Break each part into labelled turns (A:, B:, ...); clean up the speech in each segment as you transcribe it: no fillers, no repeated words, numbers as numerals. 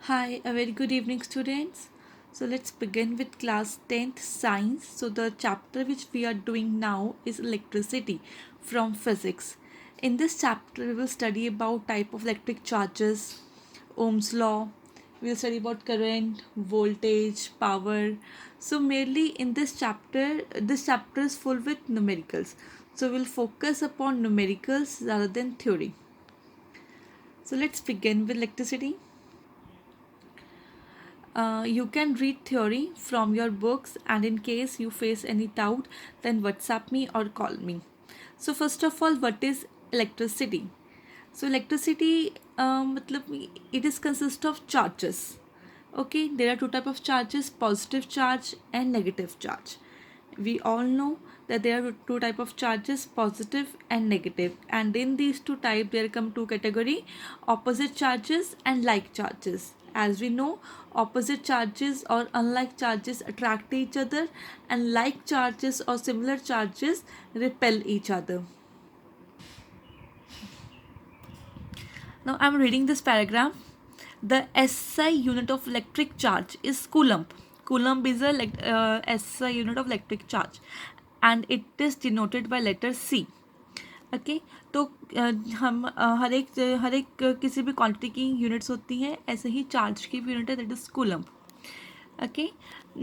A: Hi, a very good evening, students. So, let's begin with class 10th science. So, the chapter which we are doing now is electricity from physics. In this chapter, we will study about type of electric charges, Ohm's law. We will study about current, voltage, power. So, mainly in this chapter is full with numericals. So, we'll focus upon numericals rather than theory. So, let's begin with electricity. You can read theory from your books, and in case you face any doubt, then WhatsApp me or call me. So first of all, what is electricity? So electricity, it is consist of charges. Okay, there are two type of charges: positive charge and negative charge. We all know that there are two type of charges, positive and negative, and in these two type there come two category: opposite charges and like charges. As we know, opposite charges or unlike charges attract each other, and like charges or similar charges repel each other. Now I'm reading this paragraph. The SI unit of electric charge is coulomb. Coulomb is a SI unit of electric charge, and it is denoted by letter C. Okay तो हम हर एक किसी भी quantity की units होती हैं, ऐसे ही charge की भी यूनिट है, that is coulomb. Okay,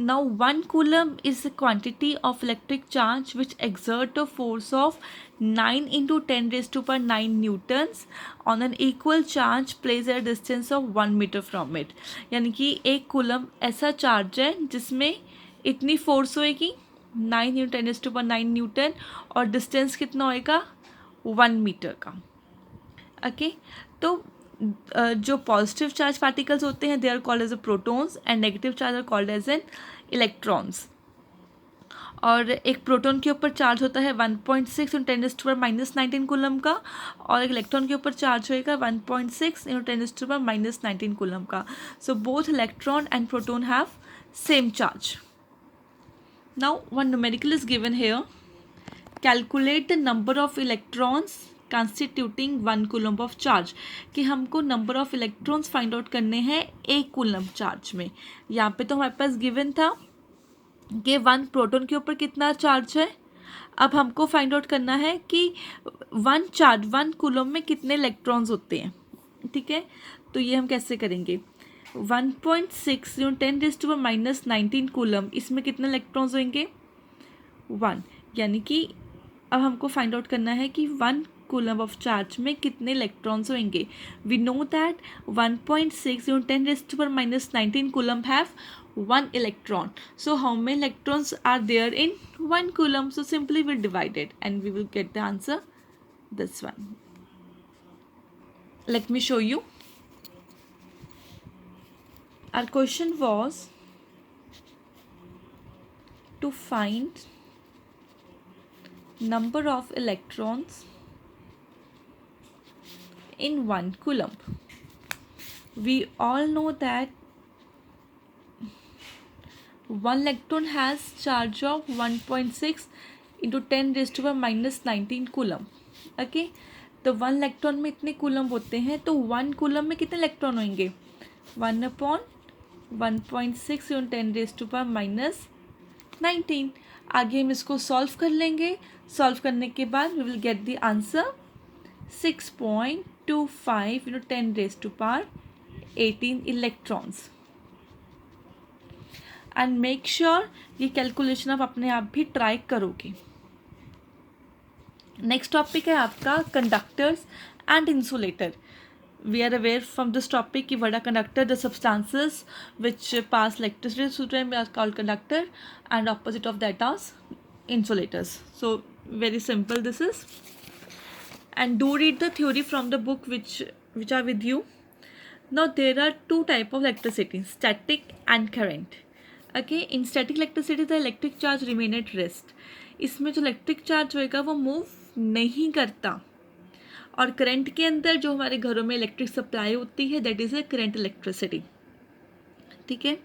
A: now 1 coulomb is a quantity of electric charge which exert a force of 9 into 10 raised to power 9 newtons on an equal charge placed at a distance of 1 meter from it. यानी कि एक coulomb ऐसा charge है जिसमें इतनी force होएगी 9 into 10 raise to power 9 newton, और distance कितना होएगा 1 मीटर का. ओके, तो जो पॉजिटिव चार्ज पार्टिकल्स होते हैं they are called as a protons, and negative charge are called as an electrons. और एक प्रोटॉन के ऊपर चार्ज होता है 1.6 into 10 raise to power -19 coulomb का, और एक इलेक्ट्रॉन के ऊपर चार्ज होएगा 1.6 into 10 raise to power -19 coulomb का. So both electron and proton have same charge. Now one numerical is given here. Calculate the number of electrons constituting 1 coulomb of charge. कि हमको number of electrons find out करने हैं एक coulomb charge में. यहाँ पे तो हमारे पास गिवन था कि 1 प्रोटॉन के ऊपर कितना चार्ज है. अब हमको फाइंड आउट करना है कि 1 कूलम में कितने इलेक्ट्रॉन्स होते हैं. ठीक है, तो ये हम कैसे करेंगे. 1.6 × 10 रेज़ टू पावर -19 कूलम, इसमें कितने इलेक्ट्रॉन्स होंगे 1. यानी कि अब हमको फाइंड आउट करना है कि 1 कूलम ऑफ चार्ज में कितने इलेक्ट्रॉन्स होंगे. We know that 1.6 × 10 raise to power -19 coulomb have 1 electron. So how many electrons are there in 1 coulomb? So simply we'll divide it and we will get the answer, this one. Let me show you. Our question was to find number of electrons in 1 coulomb. We all know that 1 electron has charge of 1.6 into 10 raised to power -19 coulomb. Okay, तो 1 electron में इतने coulomb होते हैं, तो 1 coulomb में कितने electron होंगे 1/1.6 into 10 raised to power -19. आगे हम इसको सॉल्व कर लेंगे. सॉल्व करने के बाद we will get the answer 6.25 into 10 raised to power 18 electrons. And make sure ये कैलकुलेशन आप अपने आप भी ट्राई करोगे. नेक्स्ट टॉपिक है आपका conductors and insulator. We are aware from this topic कि what are conductor, the substances which pass electricity through them are called conductor, and opposite of that are insulators. So very simple this is. And do read the theory from the book which are with you. Now there are two type of electricity, static and current. Okay, in static electricity the electric charge remain at rest. इसमें जो electric charge होएगा वो move नहीं करता. और current के अंदर जो हमारे घरों में इलेक्ट्रिक सप्लाई होती है that is a current electricity. ठीक है,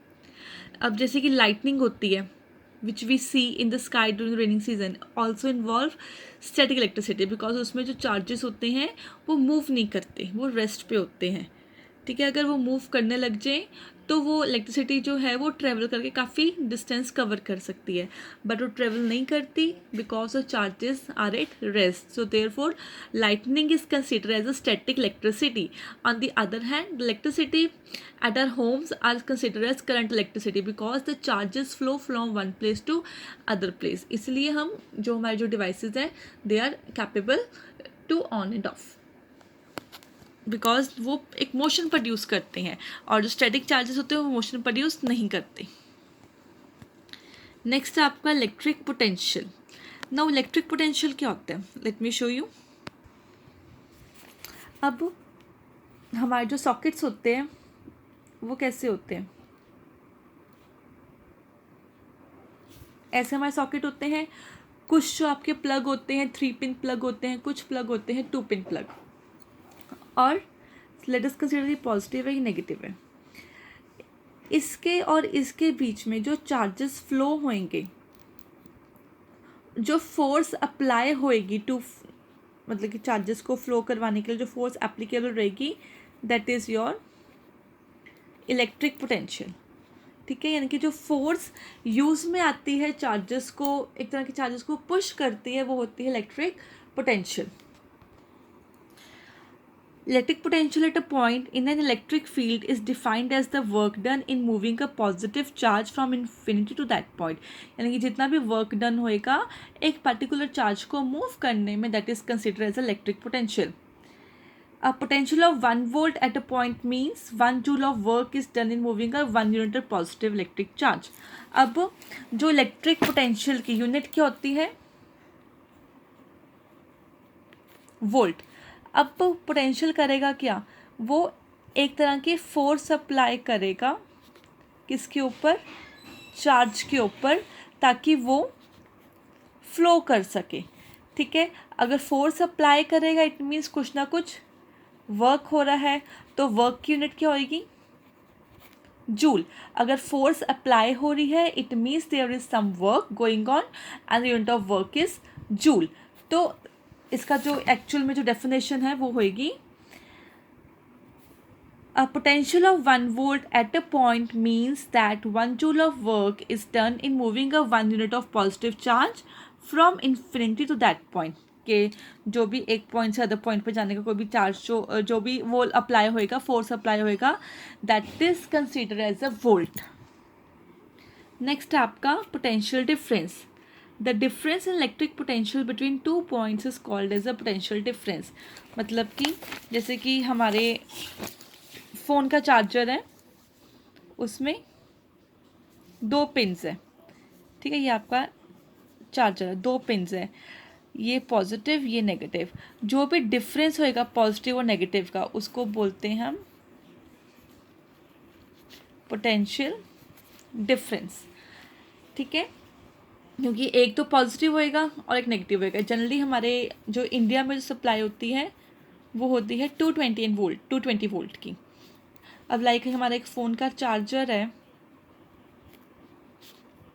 A: अब जैसे कि लाइटनिंग होती है which we see in the sky during the raining season also involve static electricity, because उसमें जो चार्जेस होते हैं वो मूव नहीं करते, वो रेस्ट पे होते हैं. ठीक है, अगर वो मूव करने लग जाए तो वो इलेक्ट्रिसिटी जो है वो ट्रेवल करके काफ़ी डिस्टेंस कवर कर सकती है, बट वो ट्रेवल नहीं करती because the charges are at rest. So therefore lightning is considered as a static electricity. On the other hand, the electricity at our homes are considered as current electricity because the charges flow from one place to other place. इसलिए हम जो हमारे जो devices हैं they are capable to on and off because वो एक motion produce करते हैं, और जो स्टैटिक चार्जेस होते हैं वो मोशन प्रोड्यूस नहीं करते. नेक्स्ट है आपका electric potential. Now electric potential क्या होता है, लेट मी शो यू. अब हमारे जो सॉकेट्स होते हैं वो कैसे होते हैं, ऐसे हमारे सॉकेट होते हैं. कुछ जो आपके प्लग होते हैं 3 पिन प्लग होते हैं, कुछ प्लग होते हैं 2 पिन प्लग. और लेट अस कंसीडर ये पॉजिटिव है, ये नेगेटिव है. इसके और इसके बीच में जो चार्जेस फ्लो होंगे, जो फोर्स अप्लाई होएगी टू, मतलब कि चार्जेस को फ्लो करवाने के लिए जो फोर्स एप्लीकेबल रहेगी, that is your electric potential. ठीक है, यानी कि जो फोर्स यूज़ में आती है चार्जेस को, एक तरह के चार्जेस को पुश करती है, वो होती है electric potential. Electric potential at a point in an electric field is defined as the work done in moving a positive charge from infinity to that point. यानी कि जितना भी वर्क डन होएगा एक पर्टिकुलर चार्ज को move करने में, that is considered as electric potential. A potential of 1 volt at a point means 1 joule of work is done in moving a 1 unit of positive electric charge. अब जो electric potential की unit क्या होती है, volt. अब potential करेगा क्या, वो एक तरह की फोर्स अप्लाई करेगा किसके ऊपर, चार्ज के ऊपर, ताकि वो फ्लो कर सके. ठीक है, अगर फोर्स अप्लाई करेगा इट मीन्स कुछ ना कुछ वर्क हो रहा है, तो वर्क की यूनिट क्या होगी, जूल. अगर फोर्स अप्लाई हो रही है it means there is some work going on and the unit of work is joule. तो इसका जो एक्चुअल में जो डेफिनेशन है वो होगी, a potential of 1 volt at a point means that 1 joule of work is done in moving a 1 unit of positive charge from infinity to that point. के जो भी एक पॉइंट से अदर पॉइंट पर जाने का कोई भी चार्ज जो भी वो अप्लाई होएगा, फोर्स अप्लाई होएगा, that is considered as a volt. Next आपका potential difference. The difference in electric potential between 2 points is called as a potential difference. मतलब कि जैसे कि हमारे फ़ोन का चार्जर है, उसमें 2 पिन्स है. ठीक है, ये आपका चार्जर है, 2 पिन्स है, ये पॉजिटिव ये नेगेटिव. जो भी डिफरेंस होएगा पॉजिटिव और नेगेटिव का उसको बोलते हैं हम पोटेंशियल डिफरेंस. ठीक है, क्योंकि एक तो पॉजिटिव होएगा और एक नेगेटिव होएगा. जनरली हमारे जो इंडिया में जो सप्लाई होती है वो होती है 220 वोल्ट की. अब लाइक हमारा एक फ़ोन का चार्जर है,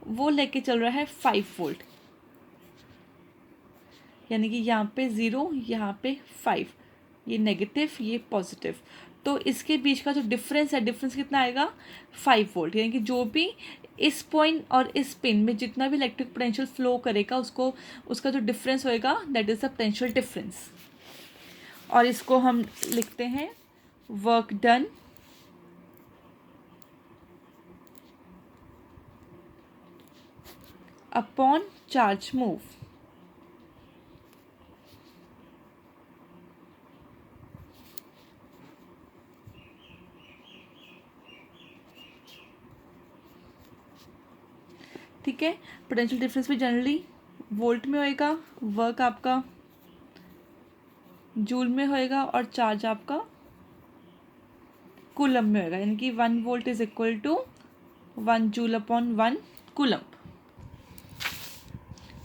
A: वो लेके चल रहा है 5 वोल्ट, यानी कि यहाँ पे 0, यहाँ पे 5, ये नेगेटिव ये पॉजिटिव. तो इसके बीच का जो डिफरेंस है, डिफरेंस कितना आएगा, 5 वोल्ट. यानी कि जो भी इस पॉइंट और इस पिन में जितना भी इलेक्ट्रिक पोटेंशियल फ्लो करेगा उसका जो डिफरेंस होएगा that is the potential difference. और इसको हम लिखते हैं work done upon charge move. ठीक है, पोटेंशियल डिफरेंस भी जनरली वोल्ट में होएगा, वर्क आपका जूल में होएगा और चार्ज आपका कूलम में होएगा. यानी कि 1 volt is equal to 1 joule upon 1 coulomb.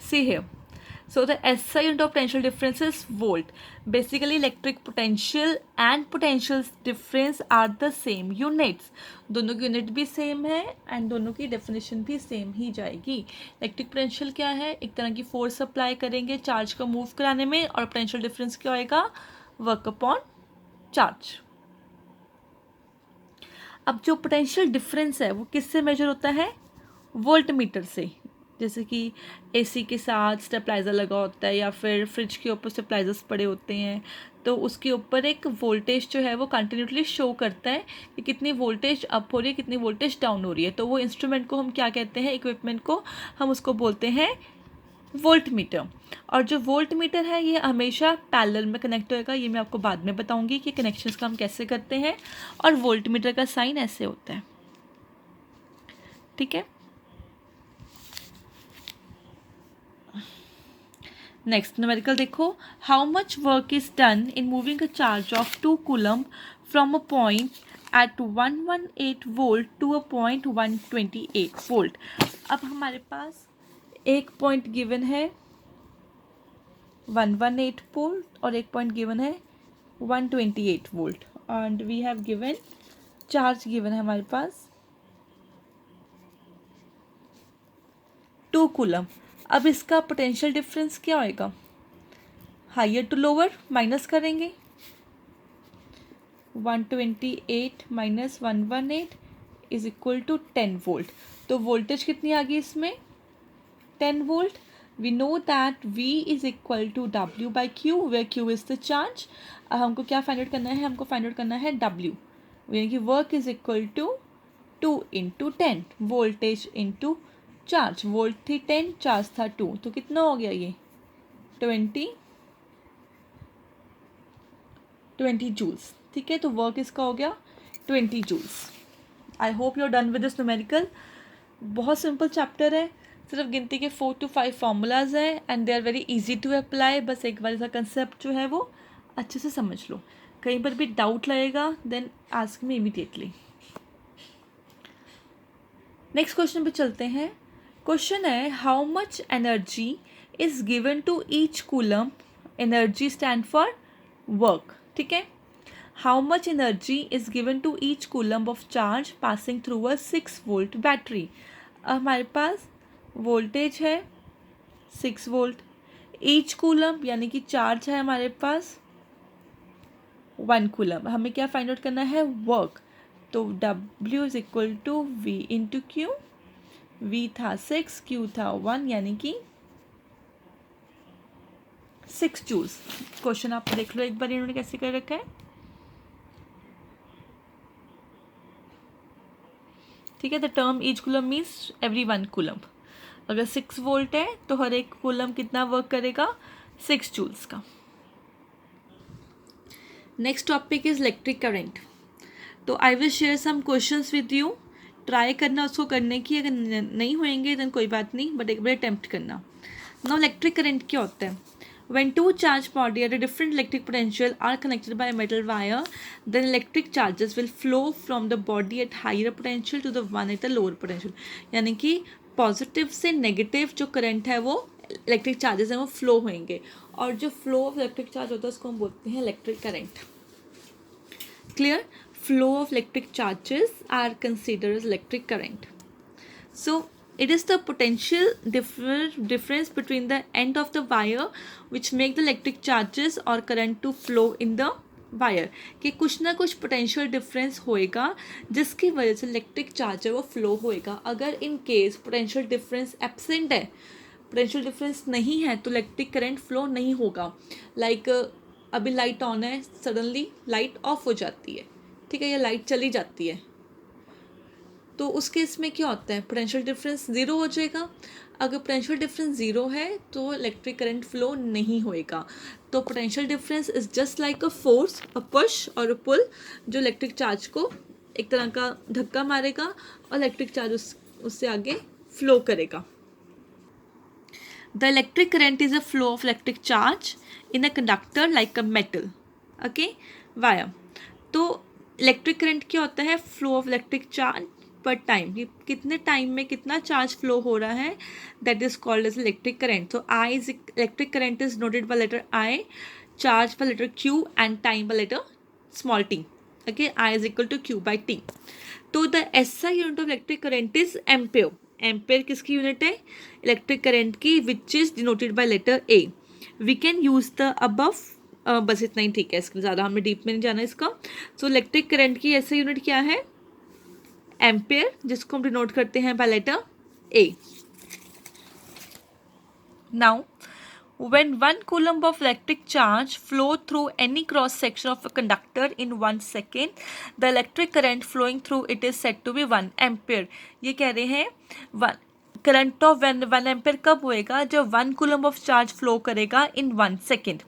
A: See here, so the SI unit of potential difference is volt. Basically electric potential and potential difference are the same units. दोनों की यूनिट भी same है and दोनों की definition भी same ही जाएगी. Electric potential क्या है, एक तरह की फोर्स अप्लाई करेंगे चार्ज को मूव कराने में, और पोटेंशियल डिफरेंस क्या होएगा, वर्क अपॉन चार्ज. अब जो पोटेंशियल डिफरेंस है वो किससे मेजर होता है? वोल्ट मीटर से। जैसे कि एसी के साथ स्टेबलाइज़र लगा होता है या फिर फ्रिज के ऊपर स्टेबलाइजर्स पड़े होते हैं, तो उसके ऊपर एक वोल्टेज जो है वो कंटिन्यूसली शो करता है कि कितनी वोल्टेज अप हो रही है, कितनी वोल्टेज डाउन हो रही है। तो वो इंस्ट्रूमेंट को हम क्या कहते हैं, इक्विपमेंट को हम उसको बोलते हैं वोल्ट मीटर। और जो वोल्ट मीटर है ये हमेशा पैरेलल में कनेक्ट होएगा, ये मैं आपको बाद में बताऊंगी कि कनेक्शंस का हम कैसे करते हैं। और वोल्ट मीटर का साइन ऐसे होता है, ठीक है। नेक्स्ट न्यूमेरिकल देखो, how much work is done in moving a charge of 2 coulomb from a point at 118 volt to a point 128 volt. अब हमारे पास एक पॉइंट गिवन है 118 वोल्ट और एक पॉइंट गिवन है 128 volt, and we have given charge given है हमारे पास 2 coulomb. अब इसका पोटेंशियल डिफरेंस क्या होएगा? हायर टू लोअर माइनस करेंगे, 128 minus 118 is equal to 10 volt. तो वोल्टेज कितनी आ गई इसमें? 10 volt. We know that V is equal to W by Q, where Q is the charge. अब हमको क्या फाइंड आउट करना है? हमको फाइंड आउट करना है W, यानी कि work is equal to 2 into 10, voltage into charge. Volt थी 10, चार्ज था 2, तो कितना हो गया ये? 20 जूल्स, ठीक है। तो वर्क इसका हो गया 20 joules. I hope you are done with this numerical. बहुत सिंपल चैप्टर है, सिर्फ गिनती के 4 to 5 फार्मूलाज हैं and they are very easy to apply. बस एक बार इसका कंसेप्ट जो है वो अच्छे से समझ लो। कहीं पर भी डाउट लगेगा then ask me immediately. Next question पे चलते हैं। क्वेश्चन है, how much energy is given to each coulomb? Energy stand for work, ठीक है। How much energy is given to each coulomb of charge passing through a 6 volt battery? हमारे पास voltage है 6 volt, each coulomb यानी कि charge है हमारे पास 1 coulomb. हमें क्या फाइंड आउट करना है? वर्क। तो W is equal to V into Q. V था 6, Q था 1, यानी कि 6 जूल्स। क्वेश्चन आप देख लो एक बार इन्होंने कैसे कर रखा है, ठीक है। The term each coulomb means every 1 coulomb. अगर 6 वोल्ट है तो हर एक कूलम कितना वर्क करेगा? 6 जूल्स का। Next topic is electric current. तो I will share some questions with you, try करना उसको करने की। अगर नहीं होंगे तो कोई बात नहीं, बट एक बार अटेम्प्ट करना। नाउ इलेक्ट्रिक करंट क्या होता है? When two charged bodies at a different electric potential are connected by a metal wire, then electric charges will flow from the body at higher potential to the one at a lower potential. यानी कि positive से negative जो current है वो electric charges हैं वो flow होंगे, और जो फ्लो ऑफ इलेक्ट्रिक चार्ज होता है उसको हम बोलते हैं electric current. Clear? Flow of electric charges are considered as electric current. So it is the potential difference between the end of the wire which make the electric charges or current to flow in the wire. कि कुछ ना कुछ potential difference होएगा जिसकी वजह से electric charge है वो फ्लो होएगा। अगर in case potential difference absent है, पोटेंशियल डिफरेंस नहीं है, तो इलेक्ट्रिक करंट फ्लो नहीं होगा। लाइक अभी लाइट ऑन है, सडनली लाइट ऑफ हो जाती है, ठीक है, या लाइट चली जाती है, तो उस केस में क्या होता है? पोटेंशियल डिफरेंस ज़ीरो हो जाएगा। अगर पोटेंशियल डिफरेंस ज़ीरो है तो इलेक्ट्रिक करंट फ्लो नहीं होएगा। तो potential difference is just like a force, a push और अ पुल, जो इलेक्ट्रिक चार्ज को एक तरह का धक्का मारेगा और इलेक्ट्रिक चार्ज उससे आगे फ्लो करेगा। The electric current is a flow of electric charge in a conductor like a metal, okay, wire. तो इलेक्ट्रिक करंट क्या होता है? फ्लो ऑफ इलेक्ट्रिक चार्ज पर टाइम, ये कितने टाइम में कितना चार्ज फ्लो हो रहा है, that is called as electric current. तो I is electric current is noted by letter I, charge by letter Q and time by letter small T, okay. I is equal to Q by T. तो the SI unit of electric current is ampere. Ampere किसकी unit है? Electric current की, which is denoted by letter A. We can use the above, बस इतना ही ठीक है, इसके ज़्यादा हमें डीप में नहीं जाना इसका। सो इलेक्ट्रिक करंट की ऐसा यूनिट क्या है? एम्पेयर, जिसको हम डिनोट करते हैं by letter A. Now, when 1 coulomb of electric charge flow through any cross section of a conductor in 1 second, the electric current flowing through it is said to be 1 ampere. ये कह रहे हैं current of 1 ampere कब होएगा? जब 1 coulomb of charge flow करेगा in 1 second.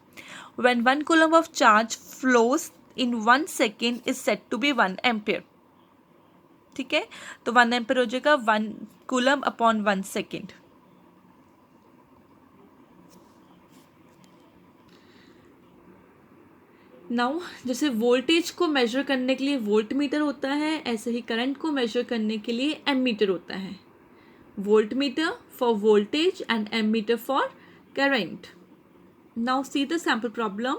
A: When 1 coulomb of charge flows in 1 second is said to be 1 ampere. ठीक है, तो 1 एम्पेयर हो जाएगा 1 coulomb upon 1 second. नाउ जैसे वोल्टेज को मेजर करने के लिए वोल्ट मीटर होता है, ऐसे ही करंट को मेजर करने के लिए एमीटर होता है. Voltmeter for voltage and ammeter for current. Now see the sample problem.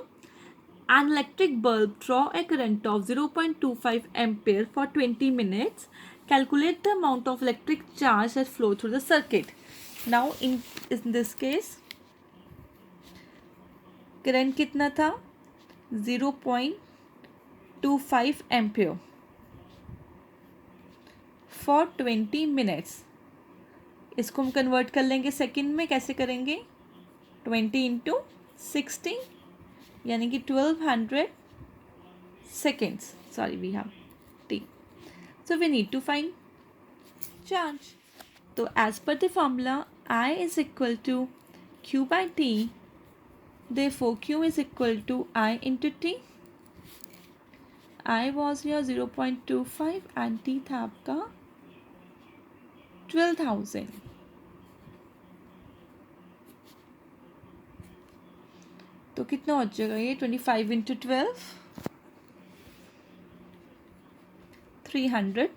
A: An electric bulb draw a current of 0.25 ampere for 20 minutes. Calculate the amount of electric charge that flow through the circuit. Now in this case current कितना था? 0.25 ampere for 20 minutes. इसको हम convert कर लेंगे second में. कैसे करेंगे? 20 into 60 यानी कि 1200 seconds. Sorry, we have t. So we need to find charge. So as per the formula, I is equal to Q by T. Therefore, Q is equal to I into T. I was here 0.25 and T था आपका 12,000. तो कितना हो जाएगा ये? 25 into 12, 300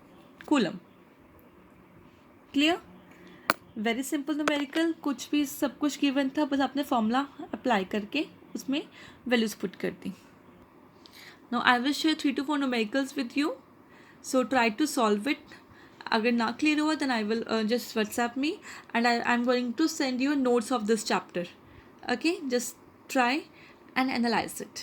A: coulomb. Clear? Very simple numerical. कुछ भी सब कुछ गिवन था, बस आपने फॉर्मूला अप्लाई करके उसमें वैल्यूज पुट कर दी. Now I will share 3 to 4 numericals with you, so try to solve it. अगर ना क्लियर हुआ then I will just WhatsApp me and I am going to send you notes of this chapter. Okay, just try and analyze it.